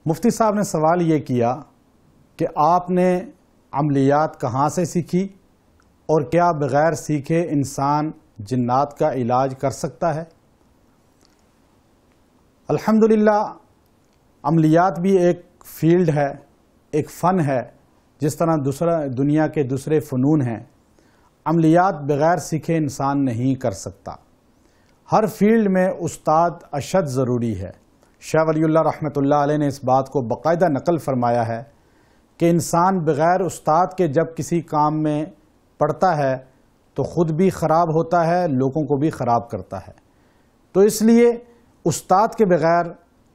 مفتی صاحب نے سوال یہ کیا کہ آپ نے عملیات کہاں سے سیکھی اور کیا بغیر سیکھے انسان جنات کا علاج کر سکتا ہے؟ الحمدللہ عملیات بھی ایک فیلڈ ہے، ایک فن ہے، جس طرح دنیا کے دوسرے فنون ہیں۔ عملیات بغیر سیکھے انسان نہیں کر سکتا۔ ہر فیلڈ میں استاد اشد ضروری ہے۔ شاہ ولی اللہ رحمۃ اللہ علیہ نے اس بات کو باقاعدہ نقل فرمایا ہے کہ انسان بغیر استاد کے جب کسی کام میں پڑتا ہے تو خود بھی خراب ہوتا ہے، لوگوں کو بھی خراب کرتا ہے۔ تو اس لیے استاد کے بغیر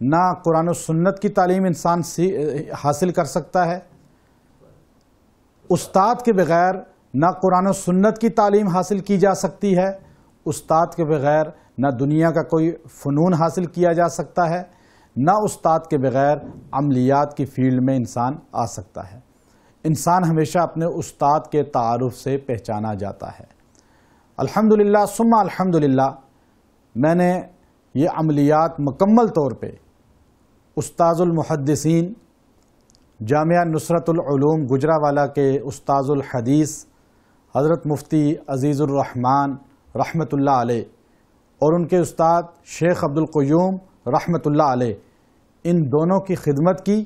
نہ قرآن و سنت کی تعلیم انسان حاصل کر سکتا ہے، استاد کے بغیر نہ قرآن و سنت کی تعلیم حاصل کی جا سکتی ہے، استاد کے بغیر نہ دنیا کا کوئی فنون حاصل کیا جا سکتا ہے، نہ استاد کے بغیر عملیات کی فیلڈ میں انسان آ سکتا ہے۔ انسان ہمیشہ اپنے استاد کے تعارف سے پہچانا جاتا ہے۔ الحمدللہ ثم الحمدللہ میں نے یہ عملیات مکمل طور پہ استاذ المحدثین جامعہ نصرت العلوم گجرانوالہ کے استاذ الحدیث حضرت مفتی عزیز الرحمن رحمۃ اللہ علیہ اور ان کے استاد شیخ عبد القیوم رحمۃ اللہ علیہ، ان دونوں کی خدمت کی۔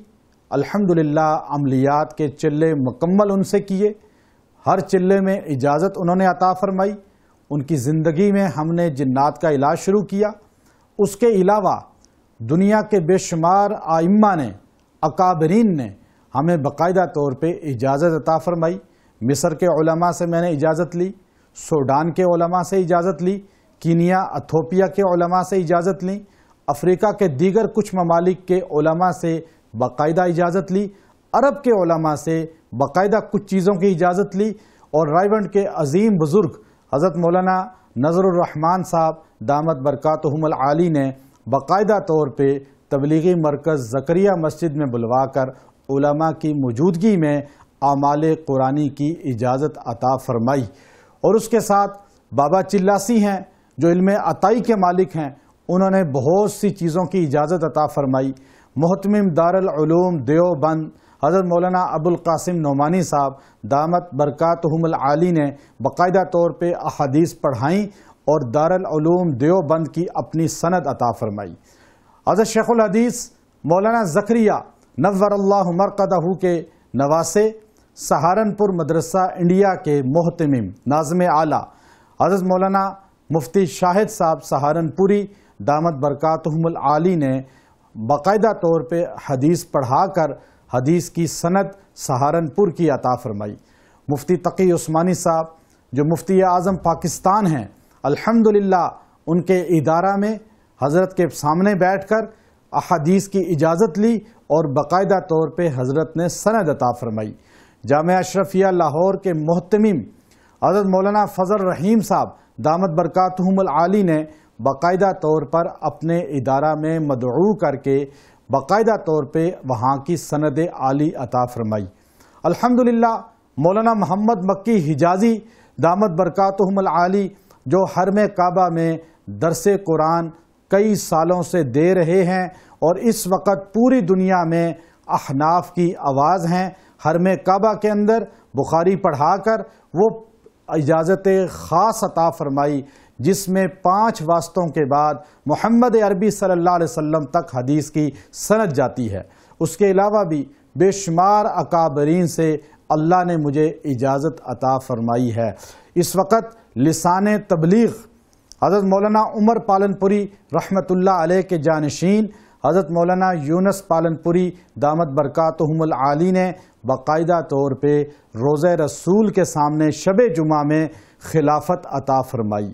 الحمدللہ عملیات کے چلے مکمل ان سے کیے، ہر چلے میں اجازت انہوں نے عطا فرمائی۔ ان کی زندگی میں ہم نے جنات کا علاج شروع کیا۔ اس کے علاوہ دنیا کے بے شمار ائمہ نے، اکابرین نے ہمیں باقاعدہ طور پہ اجازت عطا فرمائی۔ مصر کے علماء سے میں نے اجازت لی، سوڈان کے علماء سے اجازت لی، کینیا ایتھوپیا کے علماء سے اجازت لی، افریقہ کے دیگر کچھ ممالک کے علماء سے باقاعدہ اجازت لی، عرب کے علماء سے باقاعدہ کچھ چیزوں کی اجازت لی، اور رائیونڈ کے عظیم بزرگ حضرت مولانا نظر الرحمان صاحب دامت برکاتہم العالی نے باقاعدہ طور پہ تبلیغی مرکز زکریا مسجد میں بلوا کر علماء کی موجودگی میں اعمال قرآنی کی اجازت عطا فرمائی۔ اور اس کے ساتھ بابا چلاسی ہیں جو علم عطائی کے مالک ہیں، انہوں نے بہت سی چیزوں کی اجازت عطا فرمائی۔ محتمم دارالعلوم دیوبند حضرت مولانا ابو القاسم نعمانی صاحب دامت برکاتہم العالی نے باقاعدہ طور پہ احادیث پڑھائیں اور دارالعلوم دیوبند کی اپنی سند عطا فرمائی۔ حضرت شیخ الحدیث مولانا زکریا نور اللہ مرقدہ کے نواسے سہارنپور مدرسہ انڈیا کے محتمم ناظم اعلیٰ حضرت مولانا مفتی شاہد صاحب سہارنپوری دامت برکاتہم العالی نے باقاعدہ طور پہ حدیث پڑھا کر حدیث کی سند سہارنپور کی عطا فرمائی۔ مفتی تقی عثمانی صاحب جو مفتی اعظم پاکستان ہیں، الحمدللہ ان کے ادارہ میں حضرت کے سامنے بیٹھ کر احادیث کی اجازت لی اور باقاعدہ طور پہ حضرت نے سند عطا فرمائی۔ جامعہ اشرفیہ لاہور کے محتمم حضرت مولانا فضل رحیم صاحب دامت برکاتہم العالی نے باقاعدہ طور پر اپنے ادارہ میں مدعو کر کے باقاعدہ طور پہ وہاں کی سند عالی عطا فرمائی۔ الحمدللہ مولانا محمد مکی حجازی دامت برکاتہم العالی جو حرم کعبہ میں درس قرآن کئی سالوں سے دے رہے ہیں اور اس وقت پوری دنیا میں احناف کی آواز ہیں، حرم کعبہ کے اندر بخاری پڑھا کر وہ اجازت خاص عطا فرمائی جس میں 5 واسطوں کے بعد محمد عربی صلی اللہ علیہ وسلم تک حدیث کی سند جاتی ہے۔ اس کے علاوہ بھی بے شمار اکابرین سے اللہ نے مجھے اجازت عطا فرمائی ہے۔ اس وقت لسان تبلیغ حضرت مولانا عمر پالنپوری رحمۃ اللہ علیہ کے جانشین حضرت مولانا یونس پالنپوری دامت برکاتہم العالی نے باقاعدہ طور پہ روضہ رسول کے سامنے شب جمعہ میں خلافت عطا فرمائی۔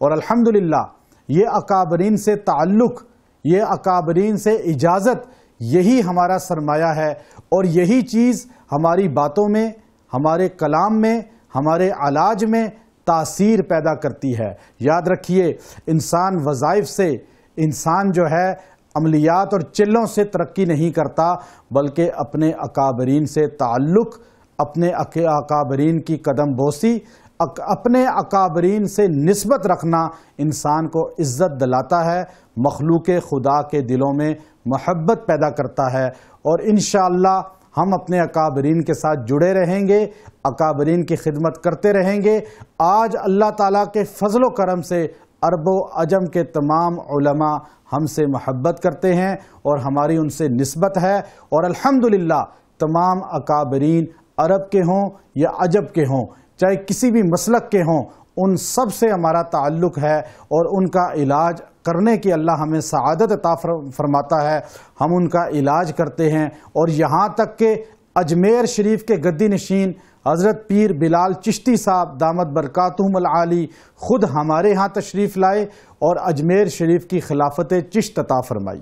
اور الحمدللہ یہ اکابرین سے تعلق، یہ اکابرین سے اجازت، یہی ہمارا سرمایہ ہے اور یہی چیز ہماری باتوں میں، ہمارے کلام میں، ہمارے علاج میں تاثیر پیدا کرتی ہے۔ یاد رکھیے انسان وظائف سے، انسان جو ہے عملیات اور چلوں سے ترقی نہیں کرتا، بلکہ اپنے اکابرین سے تعلق، اپنے اکابرین کی قدم بوسی، اپنے اکابرین سے نسبت رکھنا انسان کو عزت دلاتا ہے، مخلوق خدا کے دلوں میں محبت پیدا کرتا ہے، اور انشاءاللہ ہم اپنے اکابرین کے ساتھ جڑے رہیں گے، اکابرین کی خدمت کرتے رہیں گے۔ آج اللہ تعالیٰ کے فضل و کرم سے عرب و عجم کے تمام علماء ہم سے محبت کرتے ہیں اور ہماری ان سے نسبت ہے، اور الحمدللہ تمام اکابرین عرب کے ہوں یا عجب کے ہوں، چاہے کسی بھی مسلک کے ہوں، ان سب سے ہمارا تعلق ہے، اور ان کا علاج کرنے کی اللہ ہمیں سعادت عطا فرماتا ہے۔ ہم ان کا علاج کرتے ہیں، اور یہاں تک کہ اجمیر شریف کے گدی نشین حضرت پیر بلال چشتی صاحب دامت برکاتہم العالی خود ہمارے ہاں تشریف لائے اور اجمیر شریف کی خلافت چشت عطا فرمائی۔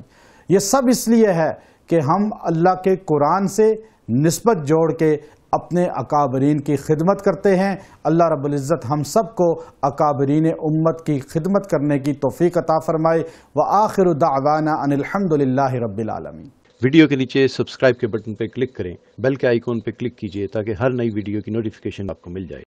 یہ سب اس لیے ہے کہ ہم اللہ کے قرآن سے نسبت جوڑ کے اپنے اکابرین کی خدمت کرتے ہیں۔ اللہ رب العزت ہم سب کو اکابرین امت کی خدمت کرنے کی توفیق عطا فرمائے۔ وآخر دعوانا ان الحمدللہ رب العالمین۔ ویڈیو کے نیچے سبسکرائب کے بٹن پہ کلک کریں، بیل کے آئیکن پہ کلک کیجئے تاکہ ہر نئی ویڈیو کی نوٹیفیکیشن آپ کو مل جائے۔